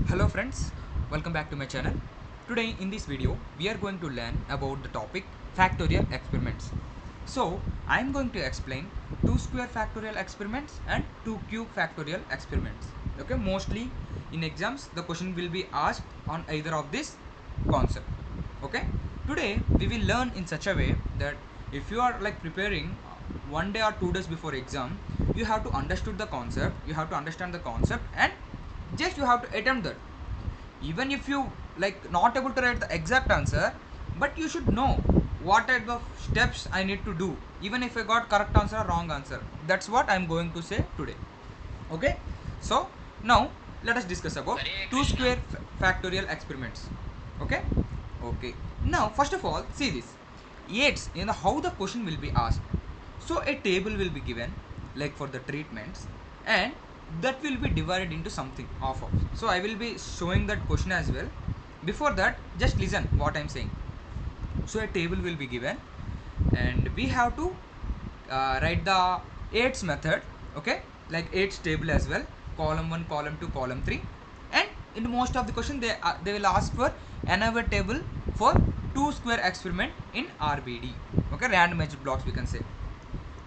Hello friends, welcome back to my channel. Today in this video we are going to learn about the topic factorial experiments. So I am going to explain 2 square factorial experiments and 2 cube factorial experiments. Okay, mostly in exams the question will be asked on either of this concept. Okay, today we will learn in such a way that if you are like preparing 1 day or 2 days before exam, you have to understand the concept, and just you have to attempt that. Even if you like not able to write the exact answer, but you should know what type of steps I need to do, even if I got correct answer or wrong answer. That's what I'm going to say today. Okay, so now let us discuss about 2 square factorial experiments. Okay, now first of all, see this. Yes, how the question will be asked. So a table will be given like for the treatments, and that will be divided into something of. So I will be showing that question as well. Before that, just listen what I'm saying. So a table will be given, and we have to write the eights method. Okay, like eights table as well, column 1, column 2, column 3, and in most of the question they will ask for another table for 2 square experiment in RBD. Okay, randomized blocks we can say.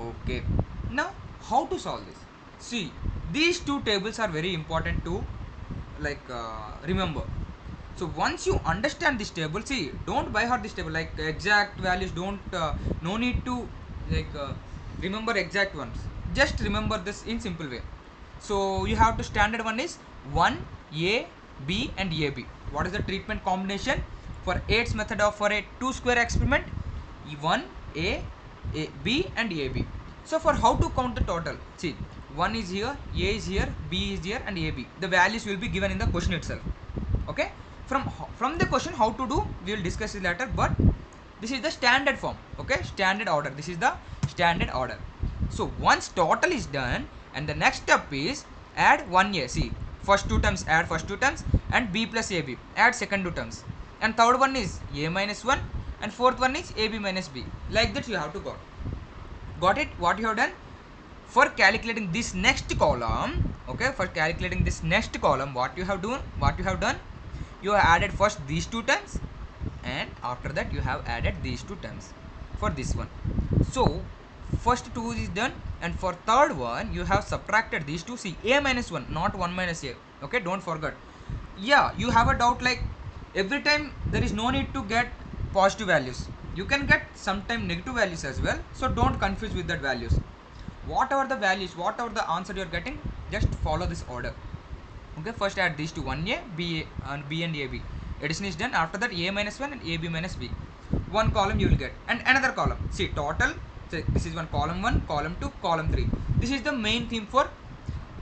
Okay, now how to solve this? See, these two tables are very important to remember. So once you understand this table, see, don't by heart this table like exact values. Don't no need to like remember exact ones. Just remember this in simple way. So you have to standard one is 1A, B and AB. What is the treatment combination for 8's method of for a 2 square experiment? 1A, B and AB. So for how to count the total, see, 1 is here, A is here, B is here and AB. The values will be given in the question itself. Okay, from the question how to do we will discuss it later, but this is the standard form. Okay, standard order. This is the standard order. So once total is done, and the next step is add 1A. See, first two terms add first two terms, and B plus AB add second two terms, and third one is A minus 1, and fourth one is AB minus B. Like that you have to got it. What you have done for calculating this next column? Okay, for calculating this next column, what you have done, you have added first these two terms, and after that you have added these two terms for this one. So first two is done, and for third one you have subtracted these two. See, A minus 1, not 1 minus A. Okay, don't forget. Yeah, you have a doubt like every time there is no need to get positive values. You can get sometime negative values as well. So don't confuse with that values. Whatever the values, whatever the answer you are getting, just follow this order. Okay, first add these two, 1A, B and B and AB. Addition is done. After that A minus 1 and AB minus B. One column you will get, and another column. See, total. So this is one column 1, column 2, column 3. This is the main theme for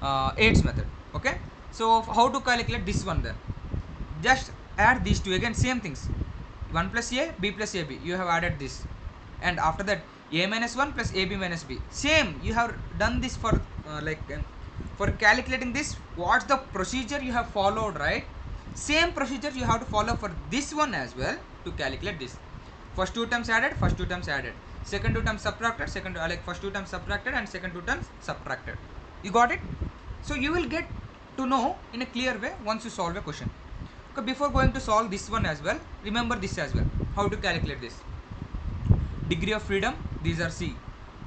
8's method. Okay, so how to calculate this one then? Just add these two again, same things. 1 plus A, B plus AB. You have added this, and after that A minus 1 plus AB minus B. Same, you have done this for for calculating this. What's the procedure you have followed, right? Same procedure you have to follow for this one as well to calculate this. First two terms added, first two terms added, second two terms subtracted, first two terms subtracted and second two terms subtracted. You got it? So you will get to know in a clear way once you solve a question. Okay, before going to solve this one as well, remember this as well. How to calculate this? Degree of freedom, these are C.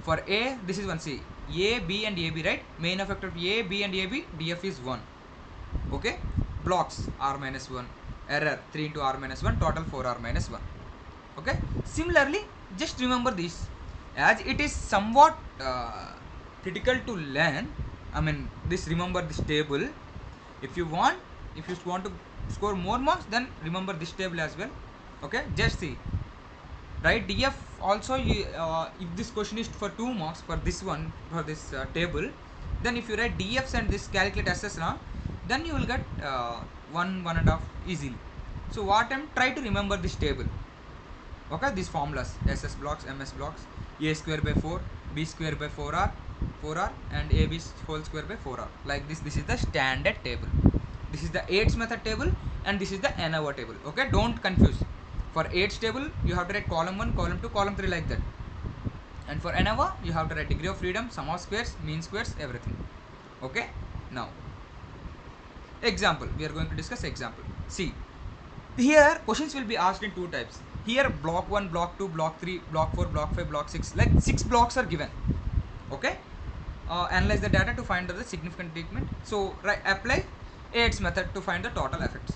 For A, this is 1 C. A, B and AB, right? Main effect of A, B and AB, DF is 1. Okay, blocks R minus 1, error 3 into R minus 1, total 4R minus 1. Okay, similarly, just remember this, as it is somewhat critical to learn. I mean, remember this table. If you want to score more marks, then remember this table as well. Okay, just see. Right, DF also, if this question is for 2 marks for this one, for this table, then if you write DFs and this calculate SS now, then you will get 1.5 easily. So what I'm try to remember this table. Okay, these formulas, SS blocks, MS blocks, A square by 4, B square by 4R, and AB whole square by 4R. Like this is the standard table. This is the 8's method table, and this is the ANOVA table. Okay, don't confuse. For 8's table, you have to write column 1, column 2, column 3 like that. And for ANOVA, you have to write degree of freedom, sum of squares, mean squares, everything. Okay, now Example, we are going to discuss example. See, here questions will be asked in two types. Here block 1, block 2, block 3, block 4, block 5, block 6, like 6 blocks are given. Okay, analyze the data to find the significant treatment. So apply AIDS method to find the total effects.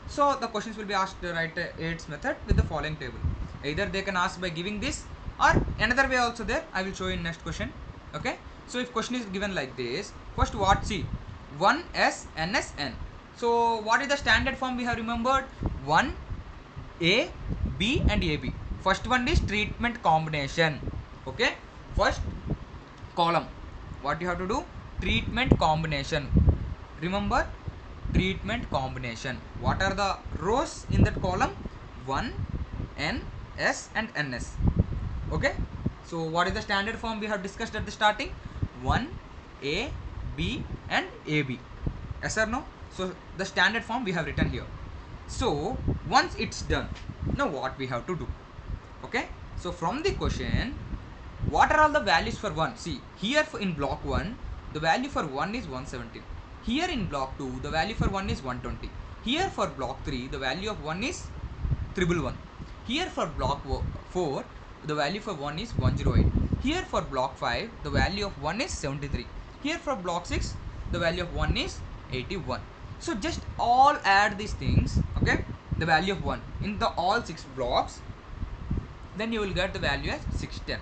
So the questions will be asked to write AIDS method with the following table. Either they can ask by giving this, or another way also there. I will show you in next question. Okay, so if question is given like this, first what, see, 1s ns n. So what is the standard form we have remembered? 1 a b and ab. First one is treatment combination. Okay, first column, what you have to do? Treatment combination. Remember, treatment combination. What are the rows in that column? 1 n s and ns. Okay, so what is the standard form we have discussed at the starting? 1 a b and ab. Yes or no? So the standard form we have written here. So once it's done, now what we have to do? Okay, so from the question, what are all the values for 1? See, here in block 1, the value for 1 is 117. Here in block 2, the value for 1 is 120. Here for block 3, the value of 1 is 111. Here for block 4, the value for 1 is 108. Here for block 5, the value of 1 is 73. Here for block 6, the value of 1 is 81. So just all add these things, okay, the value of 1 in the all 6 blocks, then you will get the value as 610.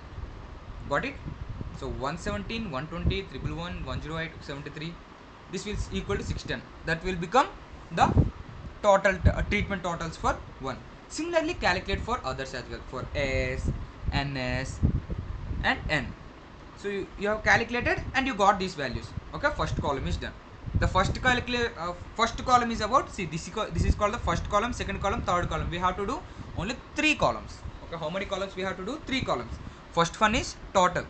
Got it? So 117, 120, 111, 108, 73, this will equal to 610. That will become the total treatment totals for 1. Similarly, calculate for others as well, for S, NS and N. So you have calculated and you got these values. Okay, first column is done. The first column is about, see, this is called the first column, second column, third column. We have to do only 3 columns. Okay, how many columns we have to do? 3 columns. First one is total.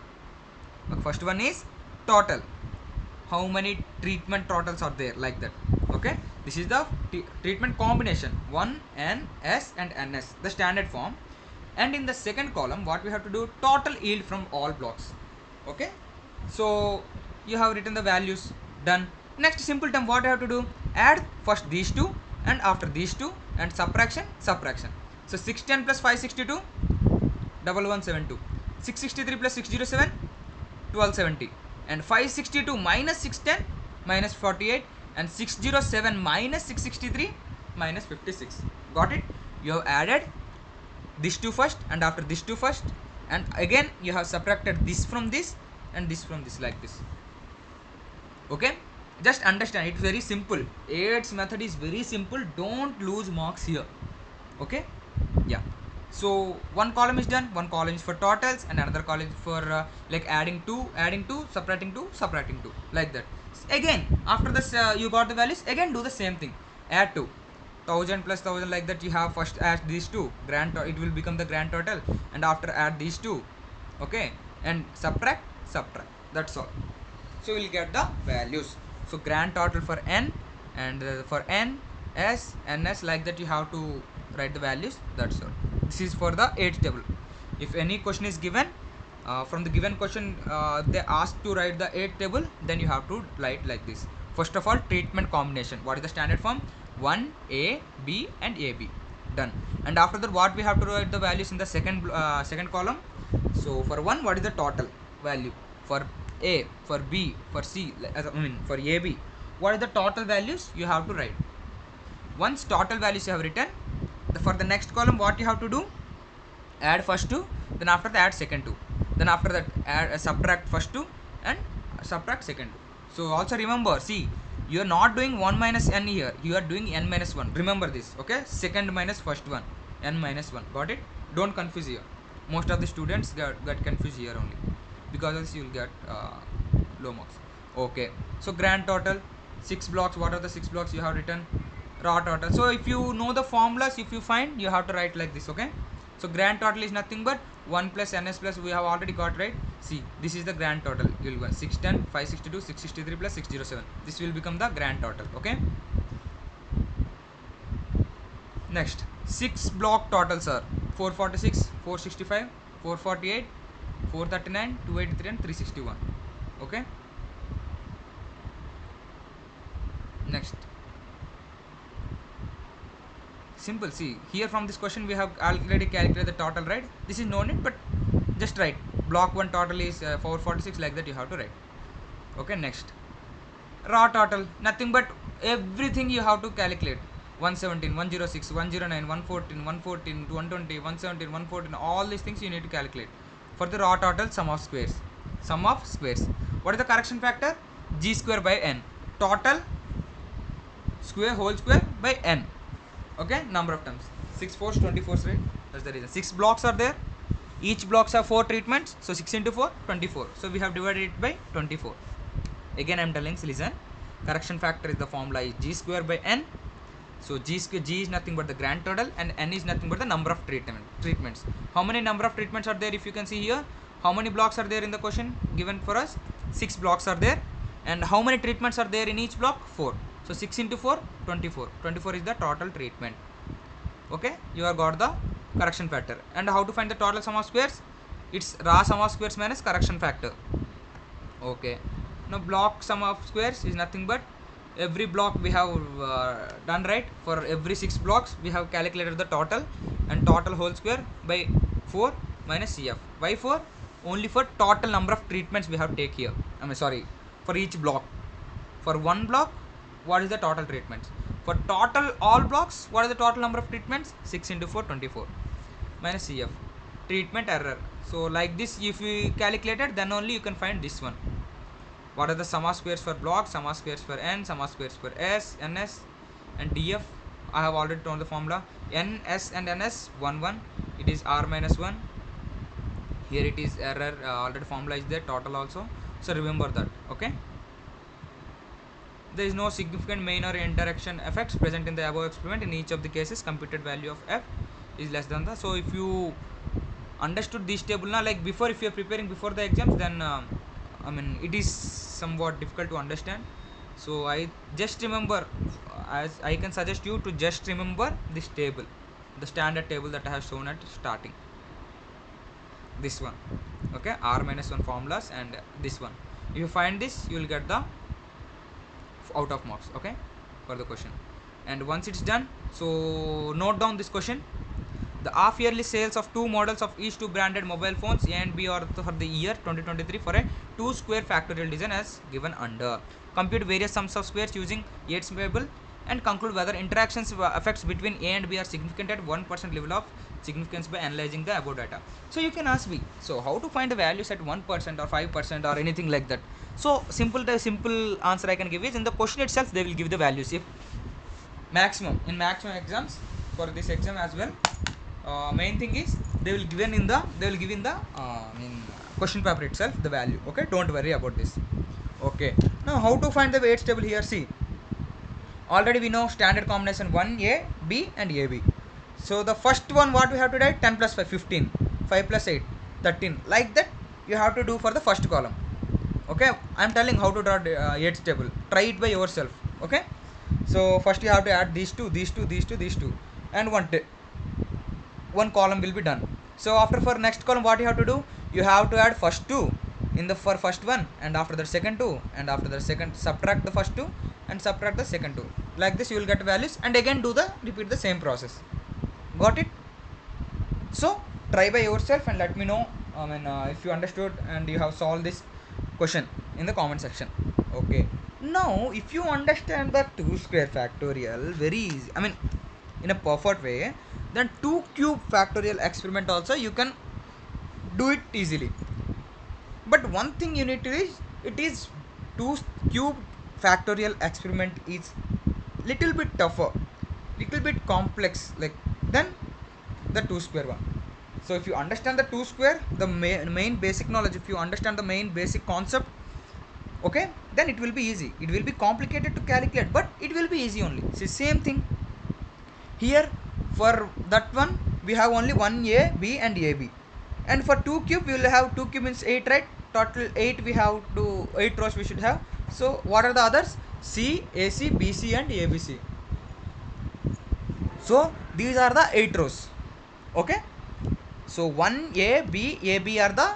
First one is total. How many treatment totals are there, like that. Okay, this is the treatment combination, 1 n s and ns, the standard form. And in the second column, what we have to do? Total yield from all blocks. Okay, so you have written the values, done. Next simple term, what you have to do? Add first these two and after these two, and subtraction. So 610 plus 562, 1172. 663 plus 607, 1270. And 562 minus 610, minus 48. And 607 minus 663, minus 56. Got it? You have added this two first and after this two first, and again you have subtracted this from this and this from this, like this. Okay, just understand, it's very simple. AIDS method is very simple. Don't lose marks here. Okay, yeah. So one column is done, one column is for totals, and another column is for like adding 2, subtracting 2, like that. Again after this you got the values, again do the same thing. Add 2, 1000 plus 1000, like that. You have first add these two, it will become the grand total, and after add these two. Okay, and subtract, that's all. So we will get the values. So grand total for n, and for n, s, ns, like that you have to write the values, that's all. This is for the age table. If any question is given, from the given question they ask to write the age table, then you have to write like this. First of all, treatment combination, what is the standard form? 1 a, b and ab, done. And after that, what we have to write the values in the second column. So for 1, what is the total value? For a, for b, for c, for ab, what are the total values you have to write. Once total values you have written, for the next column, what you have to do? Add first two, then after that add second two, then after that add subtract first two and subtract second two. So also remember, see, you are not doing 1 minus n here, you are doing n minus 1. Remember this. Okay, second minus first one, n minus 1. Got it? Don't confuse here. Most of the students get confused here only. Because of this you will get low marks. Okay, so grand total 6 blocks. What are the 6 blocks you have written? Raw total. So if you know the formulas, if you find, you have to write like this. Okay, so grand total is nothing but 1 plus ns plus, we have already got, right? See, this is the grand total. You will go 610, 562, 663 plus 607. This will become the grand total. Okay, next 6 block totals are 446, 465, 448, 439, 283 and 361. Okay, next Simple. See here from this question we have already calculated the total, right? This is no need, but just write block 1 total is 446, like that you have to write. Okay, next raw total, nothing but everything you have to calculate. 117, 106, 109, 114, 114, 120, 117, 114, all these things you need to calculate. For the raw total, sum of squares. Sum of squares. What is the correction factor? G square by n. Total square whole square by n. Okay, number of terms. 6 fours, 24, right? That's the reason. 6 blocks are there. Each blocks have 4 treatments. So 6 into 4, 24. So we have divided it by 24. Again I am telling, listen. Correction factor is the formula is G square by n. So G is nothing but the grand total and n is nothing but the number of treatments. How many number of treatments are there? If you can see here, how many blocks are there in the question given for us? 6 blocks are there. And how many treatments are there in each block? 4. So 6 into 4, 24. 24 is the total treatment. Okay, you have got the correction factor. And how to find the total sum of squares? It's raw sum of squares minus correction factor. Okay, now block sum of squares is nothing but every block we have done, right? For every 6 blocks we have calculated the total, and total whole square by 4 minus CF. Why 4? Only for total number of treatments we have take here. I mean sorry, for each block. For one block, what is the total treatments? For total all blocks, what is the total number of treatments? 6 into 4, 24 minus CF. Treatment error. So like this, if we calculated, then only you can find this one. What are the sum of squares for block, sum of squares for n, sum of squares for s, ns and df? I have already told the formula. N, s and ns, 1, 1. It is r minus 1. Here it is error, already formula is there, total also. So remember that, okay? There is no significant main or interaction effects present in the above experiment. In each of the cases, computed value of f is less than the. So if you understood this table now, like before, if you are preparing before the exams, then I mean it is somewhat difficult to understand. So I just remember, as I can suggest you to just remember this table, the standard table that I have shown at starting. This one, okay, r minus 1 formulas and this one. If you find this, you will get the out of marks, okay, for the question. And once it's done, so note down this question. The half yearly sales of 2 models of each 2 branded mobile phones A and B are for the year 2023 for a 2 square factorial design as given under. Compute various sums of squares using Yates table and conclude whether interactions effects between A and B are significant at 1% level of significance by analyzing the above data. So you can ask me, so how to find the values at 1% or 5% or anything like that? So simple answer I can give is in the question itself they will give the values. If maximum exams, for this exam as well, main thing is they will give in the question paper itself the value, okay? Don't worry about this. Okay, now how to find the weights table here? See, already we know standard combination 1a b and ab. So the first one, what we have to write? 10 plus 5, 15, 5 plus 8, 13, like that you have to do for the first column. Okay, I am telling how to draw Yates table. Try it by yourself, okay? So first you have to add these two, and one column will be done. So after for next column, what you have to do? You have to add first 2 in the for first one, and after the second 2, and after the second subtract the first 2 and subtract the second 2. Like this you will get values, and again repeat the same process. Got it? So try by yourself and let me know if you understood and you have solved this question in the comment section. Okay, now if you understand the 2 square factorial very easy, I mean in a perfect way, then 2 cube factorial experiment also you can do it easily. But one thing you need to is, it is 2 cube factorial experiment is little bit tougher, little bit complex like than the 2 square one. So if you understand the 2 square, the main basic knowledge, if you understand the main basic concept, okay, then it will be easy. It will be complicated to calculate, but it will be easy only. See, same thing here. For that one we have only 1a, b and ab, and for 2 cube we will have 2 cube means 8, right? Total 8 we have to 8 rows we should have. So what are the others? C, AC, BC and ABC. So these are the 8 rows, okay? So 1a, b, ab are the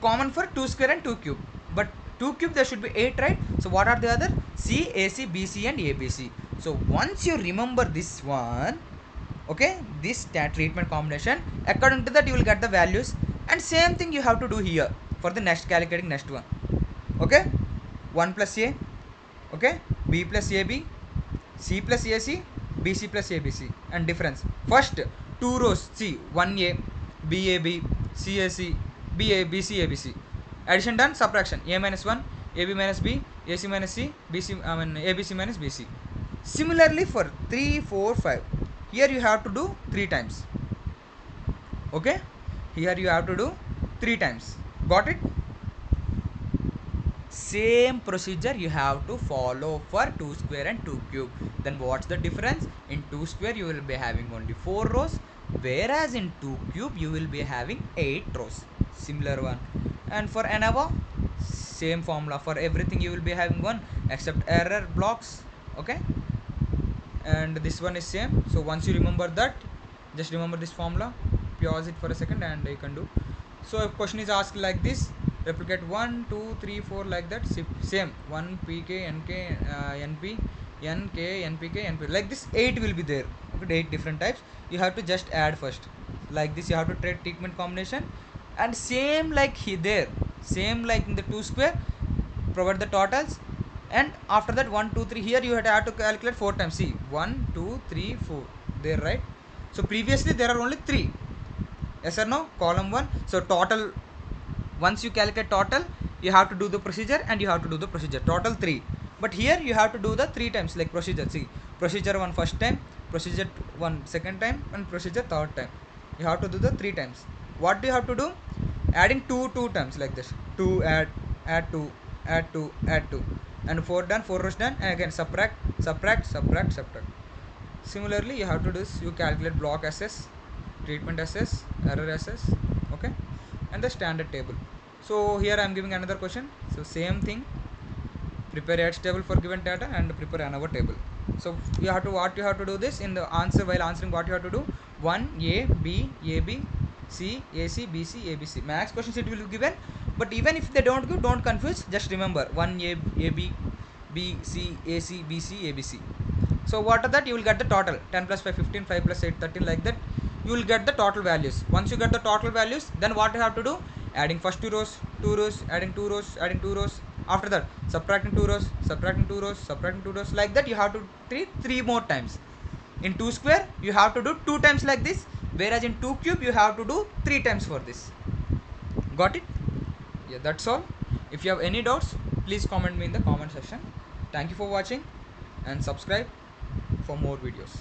common for 2 square and 2 cube, but 2 cube there should be 8, right? So what are the other? C, AC, BC and ABC. So once you remember this one, Okay, this treatment combination, according to that you will get the values, and same thing you have to do here for the next calculating next one. Okay, 1 plus a, okay, b plus ab, c plus ac, bc plus abc, and difference. First two rows, see 1a, bab, cac, bc abc. Addition done, subtraction, a minus 1, ab minus b, ac minus c, bc abc minus bc. Similarly for 3 4 5, here you have to do 3 times. Okay, here you have to do 3 times. Got it? Same procedure you have to follow for 2 square and 2 cube. Then what's the difference? In 2 square you will be having only 4 rows, whereas in 2 cube you will be having 8 rows. Similar one. And for ANOVA, same formula. For everything you will be having one except error blocks. Okay, and this one is same. So once you remember that, just remember this formula, pause it for a second, and you can do. So if question is asked like this, replicate 1 2 3 4 like that, same 1 pk nk np nk npk np, like this 8 will be there. Okay, 8 different types you have to just add first. Like this you have to trade treatment combination, and same like there, same like in the 2 square, provide the totals, and after that 1 2 3, here you have to calculate 4 times. See 1 2 3 4 there, right? So previously there are only 3, yes or no, column 1. So total, once you calculate total, you have to do the procedure, and you have to do the procedure total 3. But here you have to do the 3 times like procedure. See, procedure 1 first time, procedure 1 second time, and procedure third time. You have to do the 3 times. What do you have to do? Adding 2 times like this. 2 add 2, add 2, add 2, and 4 done, 4 rows done, and again subtract, subtract, subtract, subtract. Similarly you have to do this. You calculate block SS, treatment SS, error SS. Okay, and the standard table. So here I am giving another question. So same thing, prepare H table for given data and prepare another table. So you have to, what you have to do this in the answer, while answering what you have to do, 1 a b ab c ac bc abc, max questions it will be given. But even if they don't give, don't confuse, just remember 1 a ab b c ac bc abc. So what are that, you will get the total 10 plus 5 15, 5 plus 8 13, like that you will get the total values. Once you get the total values, then what you have to do, adding first 2 rows, adding 2 rows, adding 2 rows, after that subtracting 2 rows, subtracting 2 rows, subtracting 2 rows, like that you have to treat 3 more times. In 2 square you have to do 2 times like this, whereas in 2 cube you have to do 3 times for this. Got it? Yeah, that's all. If you have any doubts, please comment me in the comment section. Thank you for watching, and subscribe for more videos.